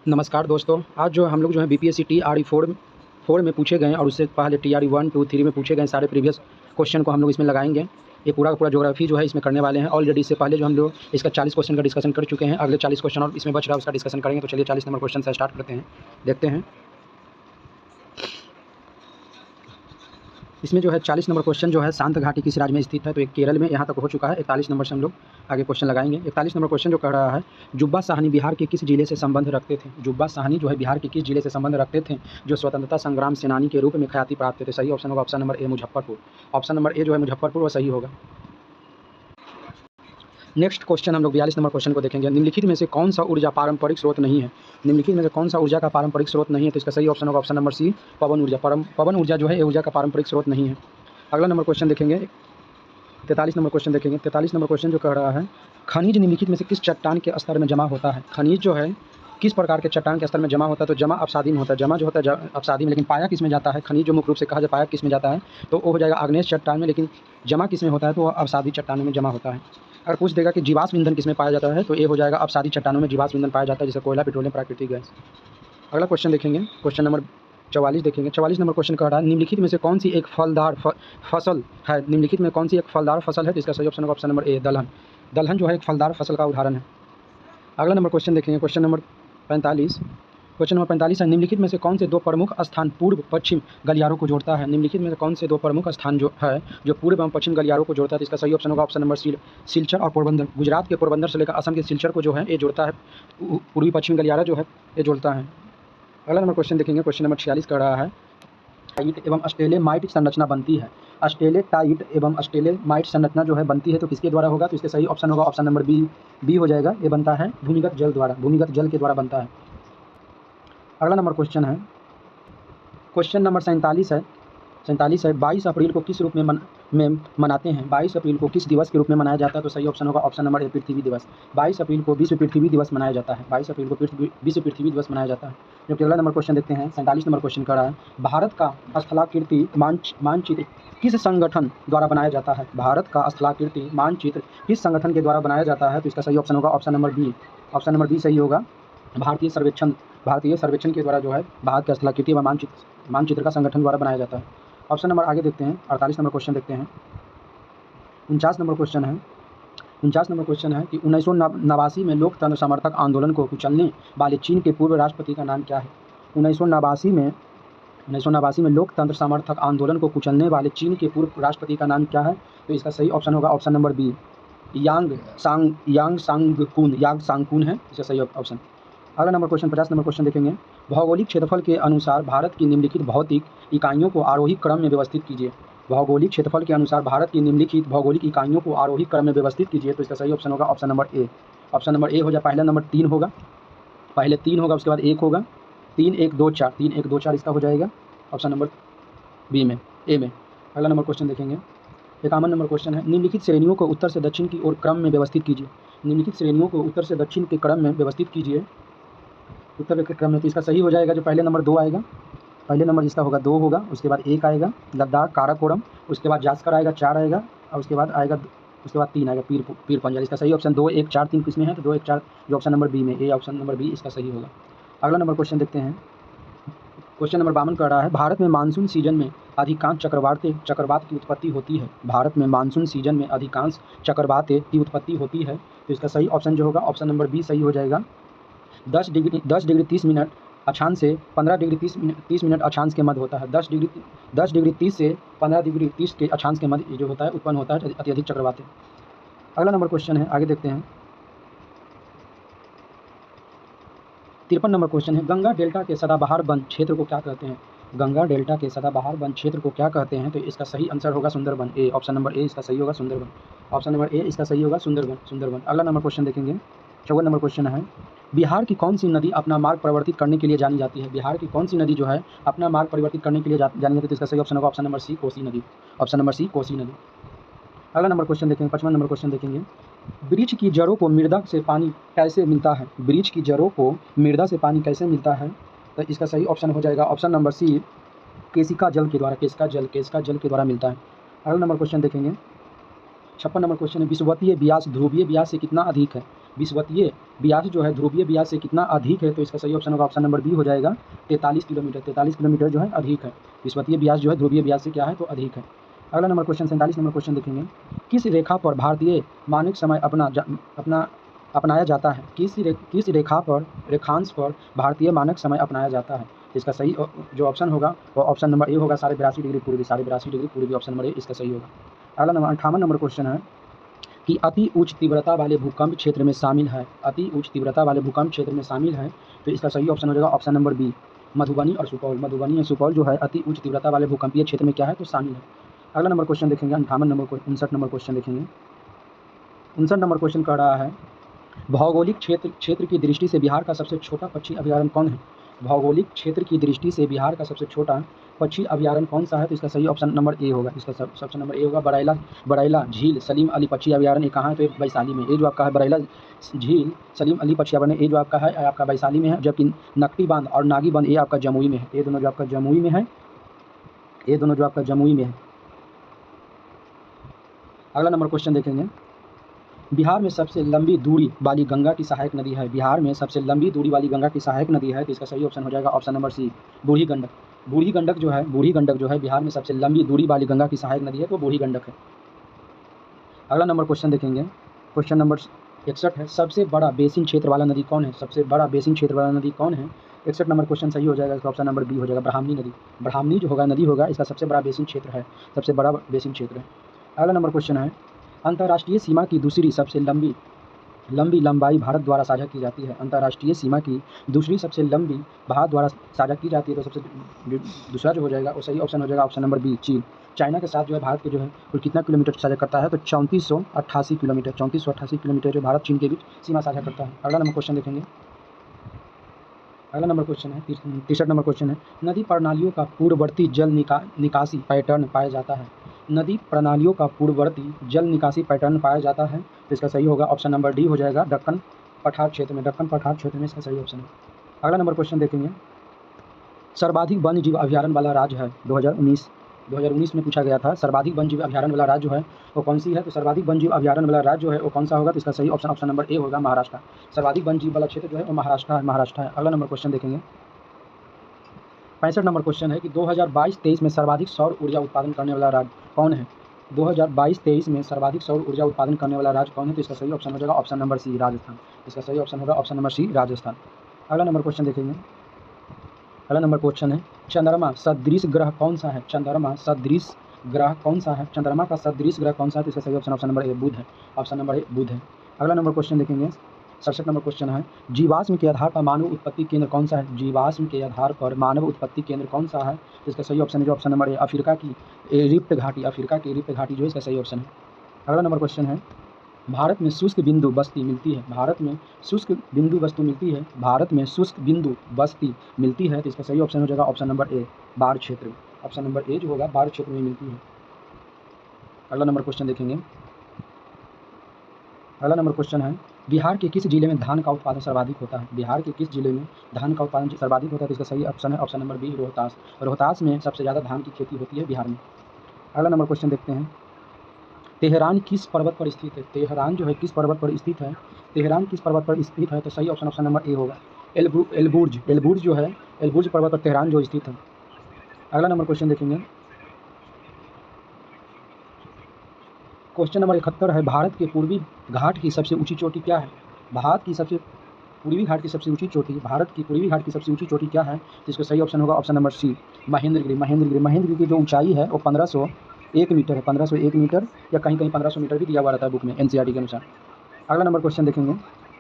नमस्कार दोस्तों, आज जो हम लोग जो है बीपीएससी टीआरई 4 में पूछे गए हैं और उससे पहले टीआरई 1, 2, 3 में पूछे गए सारे प्रीवियस क्वेश्चन को हम लोग इसमें लगाएंगे। ये पूरा का पूरा ज्योग्राफी जो है इसमें करने वाले हैं। ऑलरेडी इससे पहले जो हम लोग इसका 40 क्वेश्चन का डिस्कशन कर चुके हैं। अगले 40 क्वेश्चन और इसमें बच रहा है उसका डिस्कशन करेंगे। तो चलिए 40 नंबर क्वेश्चन से स्टार्ट करते हैं, देखते हैं। इसमें जो है 40 नंबर क्वेश्चन जो है शांत घाटी किस राज्य में स्थित है, तो एक केरल में यहाँ तक हो चुका है। 41 नंबर से हम लोग आगे क्वेश्चन लगाएंगे। 41 नंबर क्वेश्चन जो कह रहा है, जुब्बा साहनी बिहार के किस जिले से संबंध रखते थे? जुब्बा साहनी जो है बिहार के किस जिले से संबंध रखते थे जो स्वतंत्रता संग्राम सेनानी के रूप में ख्याति प्राप्त थे? सही ऑप्शन होगा option number A Muzaffarpur. Option number A जो है मुजफ्फरपुर, वह सही होगा। नेक्स्ट क्वेश्चन हम लोग 42 नंबर क्वेश्चन को देखेंगे। निम्नलिखित में से कौन सा ऊर्जा पारंपरिक स्रोत नहीं है? निम्नलिखित में से कौन सा ऊर्जा का पारंपरिक स्रोत नहीं है? तो इसका सही ऑप्शन होगा ऑप्शन नंबर सी, पवन ऊर्जा। पवन ऊर्जा जो है ये ऊर्जा का पारंपरिक स्रोत नहीं है। अगला नंबर क्वेश्चन देखेंगे, 43 नंबर क्वेश्चन देखेंगे। 43 नंबर क्वेश्चन जो कह रहा है, खनिज निम्नलिखित में से किस चट्टान के स्तर में जमा होता है? खनिज जो है किस प्रकार के चट्टान के स्तर में जमा होता है? तो जमा अपसादी में होता है। जमा जो होता है अपसादी में, लेकिन पाया किस में जाता है? खनिज जो मुख्य रूप से कहा जाए पाया किस में जाता है, तो वो हो जाएगा आग्नेय चट्टान में, लेकिन जमा किस में होता है? तो वह अपसादी चट्टानों में जमा होता है। अगर पूछ देगा कि जीवाश्म ईंधन किस में पाया जाता है, तो ये हो जाएगा अपसादी चट्टानों में जीवाश्म ईंधन पाया जाता है, जैसे कोयला, पेट्रोलियम, प्राकृतिक गैस। अगला क्वेश्चन देखेंगे, क्वेश्चन नंबर 44 देखेंगे। 44 नंबर क्वेश्चन कह रहा है, निम्नलिखित में से कौन सी एक फलदार फसल है? निम्नलिखित में कौन सी एक फलदार फसल है? तो इसका सही ऑप्शन होगा ऑप्शन नंबर ए, दलहन। दलहन जो है एक फलदार फसल का उदाहरण है। अगला नंबर क्वेश्चन देखेंगे, क्वेश्चन नंबर 45। क्वेश्चन नंबर 45 है, निम्नलिखित में से कौन से दो प्रमुख स्थान पूर्व पश्चिम गलियारों को जोड़ता है? निम्नलिखित में से कौन से दो प्रमुख स्थान जो है जो पूर्व एवं पश्चिम गलियारों को जोड़ता है? तो इसका सही ऑप्शन होगा ऑप्शन नंबर सी, सिलचर और पोरबंदर। गुजरात के पोरबंदर से लेकर असम के सिलचर को जो है ये जोड़ता है, पूर्वी पश्चिम गलियारा जो है ये जोड़ता है। अगला नंबर क्वेश्चन देखेंगे, क्वेश्चन नंबर 46 कर रहा है, टाइट एवं स्टेलेमाइट संरचना बनती है। स्टेलेटाइट एवं स्टेलेमाइट संरचना जो है बनती है तो किसके द्वारा होगा? तो इसके सही ऑप्शन होगा ऑप्शन नंबर बी हो जाएगा। ये बनता है भूमिगत जल द्वारा, भूमिगत जल के द्वारा बनता है। अगला नंबर क्वेश्चन है, क्वेश्चन नंबर 47 है। 47 है, 22 अप्रैल को किस रूप में मनाते हैं? 22 अप्रैल को किस दिवस के रूप में मनाया जाता है? तो सही ऑप्शन होगा ऑप्शन नंबर ए, पृथ्वी दिवस। 22 अप्रैल को विश्व पृथ्वी दिवस मनाया जाता है। 22 अप्रैल को विश्व पृथ्वी दिवस मनाया जाता है। जबकि अगला नंबर क्वेश्चन देखते हैं, 47 नंबर क्वेश्चन कर रहा है, भारत का स्थलाकृति मानचित्र किस संगठन द्वारा बनाया जाता है? भारत का स्थलाकृति मानचित्र किस संगठन के द्वारा बनाया जाता है? तो इसका सही ऑप्शन होगा option number B. Option number B सही होगा। भारतीय सर्वेक्षण के द्वारा जो है भारत का स्थलाकृति व मानचित्र का संगठन द्वारा बनाया जाता है। ऑप्शन नंबर आगे देखते हैं, 48 नंबर क्वेश्चन देखते हैं। 49 नंबर क्वेश्चन है, 49 नंबर क्वेश्चन है कि 1989 में लोकतंत्र समर्थक आंदोलन को कुचलने वाले चीन के पूर्व राष्ट्रपति का नाम क्या है? 1989 में लोकतंत्र समर्थक आंदोलन को कुचलने वाले चीन के पूर्व राष्ट्रपति का नाम क्या है? तो इसका सही ऑप्शन होगा ऑप्शन नंबर बी, यांग सांगकून है इसका सही ऑप्शन। अगला नंबर क्वेश्चन 50 नंबर क्वेश्चन देखेंगे, भौगोलिक क्षेत्रफल के अनुसार भारत की निम्नलिखित भौतिक इकाइयों को आरोही क्रम में व्यवस्थित कीजिए। भौगोलिक क्षेत्रफल के अनुसार भारत की निम्नलिखित भौगोलिक इकाइयों को आरोही क्रम में व्यवस्थित कीजिए। तो इसका सही ऑप्शन होगा option number A. Option number A हो जाए, पहला नंबर 3 होगा, पहले 3 होगा, उसके बाद 1 होगा, 3 1 2 4, 3 1 2 4 इसका हो जाएगा ऑप्शन नंबर बी में, ए में। अगला नंबर क्वेश्चन देखेंगे, 51 नंबर क्वेश्चन है, निम्नलिखित श्रेणियों को उत्तर से दक्षिण की ओर क्रम में व्यवस्थित कीजिए। निम्नलिखित श्रेणियों को उत्तर से दक्षिण के क्रम में व्यवस्थित कीजिए, उत्तर के क्रम में। तो इसका सही हो जाएगा जो पहले नंबर 2 आएगा, पहले नंबर जिसका होगा 2 होगा, उसके बाद 1 आएगा लद्दाख काराकोरम, उसके बाद जास्कर आएगा 4 आएगा, और उसके बाद 3 आएगा पीर पंजाल। इसका सही ऑप्शन 2 1 4 3 किस में है? तो 2 1 4 जो ऑप्शन नंबर बी में, ए ऑप्शन नंबर बी इसका सही होगा। अगला नंबर क्वेश्चन देखते हैं, क्वेश्चन नंबर 52 कर रहा है, भारत में मानसून सीजन में अधिकांश चक्रवात की उत्पत्ति होती है। भारत में मानसून सीजन में अधिकांश चक्रवात की उत्पत्ति होती है। तो इसका सही ऑप्शन जो होगा ऑप्शन नंबर बी सही हो जाएगा। 10 डिग्री 30 मिनट अक्षांश से 15 डिग्री 30 मिनट अक्षांश के मध्य होता है। 10 डिग्री 30 से 15 डिग्री 30 के अक्षांश के मध्य जो होता है उत्पन्न होता है अत्यधिक चक्रवात। अगला नंबर क्वेश्चन है, आगे देखते हैं, 53 नंबर क्वेश्चन है, गंगा डेल्टा के सदाबहार वन क्षेत्र को क्या कहते हैं? गंगा डेल्टा के सदाबहार वन क्षेत्र को क्या कहते हैं? तो इसका सही आंसर होगा Sundarban, A option number A इसका सही होगा सुंदरबन। ऑप्शन नंबर ए इसका सही होगा सुंदरबन। अगला नंबर क्वेश्चन देखेंगे, 54 नंबर क्वेश्चन है, बिहार की कौन सी नदी अपना मार्ग परिवर्तित करने के लिए जानी जाती है? बिहार की कौन सी नदी जो है अपना मार्ग परिवर्तित करने के लिए जानी जाती है? तो इसका सही ऑप्शन होगा ऑप्शन नंबर सी, कोसी नदी। ऑप्शन नंबर सी, कोसी नदी। अगला नंबर क्वेश्चन देखेंगे, 55 नंबर क्वेश्चन देखेंगे, वृक्ष की जड़ों को मृदा से पानी कैसे मिलता है? वृक्ष की जड़ों को मृदा से पानी कैसे मिलता है? तो इसका सही ऑप्शन हो जाएगा ऑप्शन नंबर सी, केशिका जल के द्वारा, केशिका जल के द्वारा मिलता है। अगला नंबर क्वेश्चन देखेंगे, 56 नंबर क्वेश्चन है, विषुवतीय व्यास ध्रुवीय व्यास से कितना अधिक है? विषुवतीय व्यास जो है ध्रुवीय व्यास से कितना अधिक है, तो इसका सही ऑप्शन होगा ऑप्शन नंबर बी हो जाएगा 43 किलोमीटर। 43 किलोमीटर जो है अधिक है। विषुवतीय व्यास जो है ध्रुवीय व्यास से क्या है, तो अधिक है। अगला नंबर क्वेश्चन 47 नंबर क्वेश्चन देखेंगे। किस रेखा पर भारतीय मानक समय अपनाया जाता है? किस रेखा पर रेखांश पर भारतीय मानक समय अपनाया जाता है? इसका सही जो ऑप्शन होगा वो ऑप्शन नंबर ए होगा 82.5 डिग्री पूर्वी। 82.5 डिग्री पूर्वी ऑप्शन नंबर ए इसका सही होगा। अगला नंबर 58 नंबर क्वेश्चन है कि अति उच्च तीव्रता वाले भूकंप क्षेत्र में शामिल है। अति उच्च तीव्रता वाले भूकंप क्षेत्र में शामिल है, तो इसका सही ऑप्शन हो जाएगा ऑप्शन नंबर बी मधुबनी और सुपौल। मधुबनी और सुपौल जो है अति उच्च तीव्रता वाले भूकंपीय क्षेत्र में क्या है, तो शामिल है। अगला नंबर क्वेश्चन देखेंगे 59 नंबर क्वेश्चन देखेंगे। 59 नंबर क्वेश्चन कह रहा है भौगोलिक क्षेत्र की दृष्टि से बिहार का सबसे छोटा पक्षी अभयारण्य कौन है? भौगोलिक क्षेत्र की दृष्टि से बिहार का सबसे छोटा पक्षी अभयारण्य कौन सा है, तो इसका सही ऑप्शन नंबर ए होगा। इसका ऑप्शन नंबर ए होगा बरैला झील सलीम अली पक्षी अभयारण्य कहाँ है, तो ये वैशाली में। ये जो आपका है बरैला झील सलीम अली पक्षी अभयारण्य, ये जो आपका है आपका वैशाली में है, जबकि नकटी बांध और नागी बांध ये आपका जमुई में है। ये दोनों जो आपका जमुई में है, ये दोनों जो आपका जमुई में है। अगला नंबर क्वेश्चन देखेंगे। बिहार में सबसे लंबी दूरी वाली गंगा की सहायक नदी है। बिहार में सबसे लंबी दूरी वाली गंगा की सहायक नदी है, तो इसका सही ऑप्शन हो जाएगा ऑप्शन नंबर सी बूढ़ी गंडक। बूढ़ी गंडक जो है बिहार में सबसे लंबी दूरी वाली गंगा की सहायक नदी है, तो बूढ़ी गंडक है। अगला नंबर क्वेश्चन देखेंगे। क्वेश्चन नंबर 61 है सबसे बड़ा बेसिन क्षेत्र वाला नदी कौन है? सबसे बड़ा बेसिन क्षेत्र वाला नदी कौन है? 61 नंबर क्वेश्चन सही हो जाएगा। इसका ऑप्शन नंबर बी हो जाएगा ब्राह्मणी नदी। ब्राह्मणी जो होगा नदी होगा इसका सबसे बड़ा बेसिन क्षेत्र है, सबसे बड़ा बेसिन क्षेत्र है। अगला नंबर क्वेश्चन है अंतर्राष्ट्रीय सीमा की दूसरी सबसे लंबाई भारत द्वारा साझा की जाती है। अंतर्राष्ट्रीय सीमा की दूसरी सबसे लंबी भारत द्वारा साझा की जाती है, तो सबसे दूसरा जो हो जाएगा वो सही ऑप्शन हो जाएगा ऑप्शन नंबर बी चीन। चाइना के साथ जो है भारत के जो है कुल कितना किलोमीटर साझा करता है, तो 3488 किलोमीटर। 3488 किलोमीटर जो भारत चीन के बीच सीमा साझा करता है। अगला नंबर क्वेश्चन देखेंगे। अगला नंबर क्वेश्चन है 63 नंबर क्वेश्चन है नदी प्रणालियों का पूर्ववर्ती जल निकासी पैटर्न पाया जाता है। नदी प्रणालियों का पूर्ववर्ती जल निकासी पैटर्न पाया जाता है, तो इसका सही होगा ऑप्शन नंबर डी हो जाएगा दक्कन पठार क्षेत्र में। दक्कन पठार क्षेत्र में इसका सही ऑप्शन है। अगला नंबर क्वेश्चन देखेंगे। सर्वाधिक वन्य जीव अभयारण्य वाला राज्य है 2019 में पूछा गया था। सर्वाधिक वन्य जीव अभयारण्य वाला राज्य जो है वो कौन सी है, तो सर्वाधिक वन्य जीव अभयारण्य वाला राज्य जो है वो कौन सा होगा, तो इसका सही ऑप्शन नंबर ए होगा महाराष्ट्र। सर्वाधिक वन्य जीव वाला क्षेत्र जो है वो महाराष्ट्र है। अगला नंबर क्वेश्चन देखेंगे। 65 नंबर क्वेश्चन है कि 2022-23 में सर्वाधिक सौर ऊर्जा उत्पादन करने वाला राज्य कौन है? 2022-23 में सर्वाधिक सौर ऊर्जा उत्पादन करने वाला राज्य कौन है, तो इसका सही ऑप्शन हो जाएगा ऑप्शन नंबर सी राजस्थान। इसका सही ऑप्शन होगा ऑप्शन नंबर सी राजस्थान। अगला नंबर क्वेश्चन देखेंगे। अगला नंबर क्वेश्चन है चंद्रमा सदृश ग्रह कौन सा है? चंद्रमा सदृश ग्रह कौन सा है? चंद्रमा का सदृश ग्रह कौन सा है, तो इसका सही ऑप्शन नंबर ए बुध है। ऑप्शन नंबर ए बुध है। अगला नंबर क्वेश्चन देखेंगे। 67 नंबर क्वेश्चन है जीवाश्म के आधार पर मानव उत्पत्ति केंद्र कौन सा है? जीवाश्म के आधार पर मानव उत्पत्ति केंद्र कौन सा है, तो इसका सही ऑप्शन है जो ऑप्शन नंबर ए अफ्रीका की रिफ्ट घाटी। अफ्रीका की रिफ्ट घाटी जो है इसका सही ऑप्शन है। अगला नंबर क्वेश्चन है भारत में शुष्क बिंदु बस्ती मिलती है। भारत में शुष्क बिंदु वस्तु मिलती है। भारत में शुष्क बिंदु बस्ती मिलती है, तो इसका सही ऑप्शन हो जाएगा ऑप्शन नंबर ए बाढ़ क्षेत्र। ऑप्शन नंबर ए जो होगा बाढ़ क्षेत्र में मिलती है। अगला नंबर क्वेश्चन देखेंगे। अगला नंबर क्वेश्चन है बिहार के किस जिले में धान का उत्पादन सर्वाधिक होता है? बिहार के किस जिले में धान का उत्पादन सर्वाधिक होता है, तो इसका सही ऑप्शन है option number B Rohtas. Rohtas में सबसे ज़्यादा धान की खेती होती है बिहार में। अगला नंबर क्वेश्चन देखते हैं तेहरान किस पर्वत पर स्थित है? तेहरान जो है किस पर्वत पर स्थित है? तेहरान किस पर्वत पर स्थित है, तो सही ऑप्शन नंबर ए होगा एलबुर्ज जो है एलबुर्ज पर्वत पर तेहरान जो स्थित है। अगला नंबर क्वेश्चन देखेंगे। क्वेश्चन नंबर 71 है भारत के पूर्वी घाट की सबसे ऊंची चोटी क्या है? भारत की सबसे पूर्वी घाट की सबसे ऊंची चोटी भारत की पूर्वी घाट की सबसे ऊंची चोटी क्या है, तो इसका सही ऑप्शन होगा option number C Mahendragiri. Mahendragiri की जो ऊंचाई है वो 1501 मीटर है। 1501 मीटर या कहीं 1500 मीटर भी दिया हुआ रहता है बुक में एनसीईआरटी के अनुसार। अगला नंबर क्वेश्चन देखेंगे।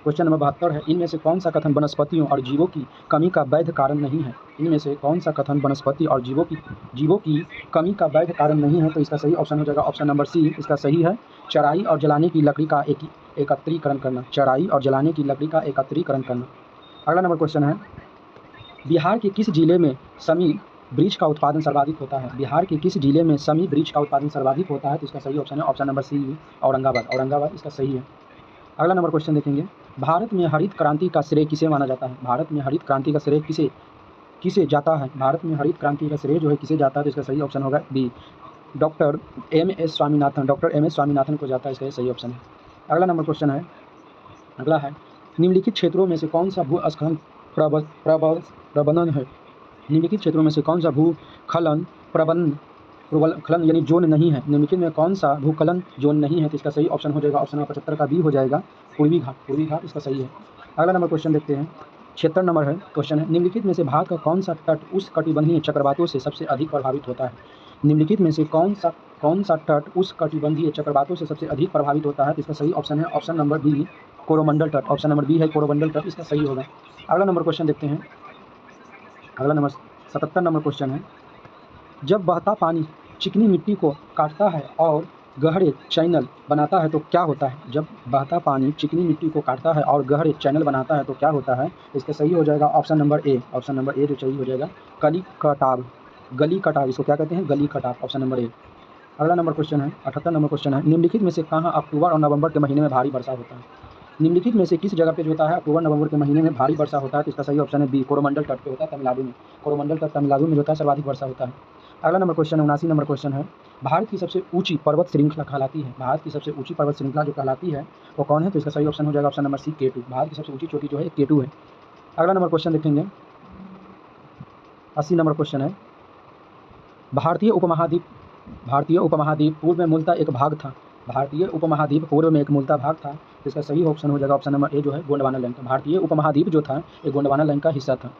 क्वेश्चन नंबर 72 है इनमें से कौन सा कथन वनस्पतियों और जीवों की कमी का वैध कारण नहीं है? इनमें से कौन सा कथन वनस्पति और जीवों की कमी का वैध कारण नहीं है, तो इसका सही ऑप्शन हो जाएगा ऑप्शन नंबर सी। इसका सही है चराई और जलाने की लकड़ी का एकत्रीकरण करना। चराई और जलाने की लकड़ी का एकत्रीकरण करना। अगला नंबर क्वेश्चन है बिहार के किस जिले में समी वृक्ष का उत्पादन सर्वाधिक होता है? बिहार के किस जिले में समी वृक्ष का उत्पादन सर्वाधिक होता है, तो इसका सही ऑप्शन है ऑप्शन नंबर सी औरंगाबाद इसका सही है। अगला नंबर क्वेश्चन देखेंगे भारत में हरित क्रांति का श्रेय किसे माना जाता है? भारत में हरित क्रांति का श्रेय किसे जाता है? भारत में हरित क्रांति का श्रेय जो है किसे जाता है, तो इसका सही ऑप्शन होगा B doctor M S Swaminathan को जाता है, इसका सही ऑप्शन है। अगला नंबर क्वेश्चन है अगला है, निम्नलिखित क्षेत्रों में से कौन सा भूस्खलन प्रबंधन है? निम्नलिखित क्षेत्रों में से कौन सा भूस्खलन प्रबंधन यानी जोन नहीं है? निम्नलिखित में कौन सा भूस्खलन जोन नहीं है? तो इसका सही ऑप्शन हो जाएगा ऑप्शन नंबर 75 का बी हो जाएगा, पूर्वी घाट। पूर्वी घाट इसका सही है। अगला नंबर क्वेश्चन देखते हैं, 76 नंबर है क्वेश्चन है, निम्नलिखित में से भारत का कौन सा तट उष्णकटिबंधीय चक्रवातों से सबसे अधिक प्रभावित होता है? निम्नलिखित में से कौन सा तट उष्णकटिबंधीय चक्रवातों से सबसे अधिक प्रभावित होता है? तो इसका सही ऑप्शन है ऑप्शन नंबर बी, कोरोमंडल तट। ऑप्शन नंबर बी है कोरोमंडल तट, इसका सही होगा। अगला नंबर क्वेश्चन देखते हैं, अगला नंबर 77 नंबर क्वेश्चन है, जब बहता पानी चिकनी मिट्टी को काटता है और गहरे चैनल बनाता है तो क्या होता है? जब बहता पानी चिकनी मिट्टी को काटता है और गहरे चैनल बनाता है तो क्या होता है? इसका सही हो जाएगा option number A. Option number A जो सही हो जाएगा, गली कटाव। गली कटाव इसको क्या कहते हैं? गली कटाव, ऑप्शन नंबर ए। अगला नंबर क्वेश्चन है 78 नंबर क्वेश्चन है, निम्नलिखित में से कहाँ अक्टूबर और नवंबर के महीने में भारी वर्षा होता है? निम्नलिखित में से किस जगह पे जो होता है अक्टूबर नवंबर के महीने में भारी वर्षा होता है? तो इसका सही ऑप्शन है बी, कोरोमंडल तट पे होता है, तमिलनाडु में। कोरोमंडल तट तमिलनाडु में जो होता है सर्वाधिक वर्षा होता है। अगला नंबर क्वेश्चन है 79 नंबर क्वेश्चन है, भारत की सबसे ऊंची पर्वत श्रृंखला कहलाती है? भारत की सबसे ऊंची पर्वत श्रृंखला जो कहलाती है वो कौन है? तो इसका सही ऑप्शन हो जाएगा ऑप्शन नंबर सी, K2। भारत की सबसे ऊंची चोटी जो है K2 है। अगला नंबर क्वेश्चन देखेंगे, 80 नंबर क्वेश्चन है, भारतीय उपमहाद्वीप पूर्व में मूलतः एक भाग था। भारतीय उपमहाद्वीप पूर्व में एक मूलतः भाग था, तो इसका सही ऑप्शन हो जाएगा ऑप्शन नंबर ए जो है गोंडवाना लाइन का। भारतीय उपमहाद्वीप जो था ये गोंडवाना लाइन का हिस्सा था।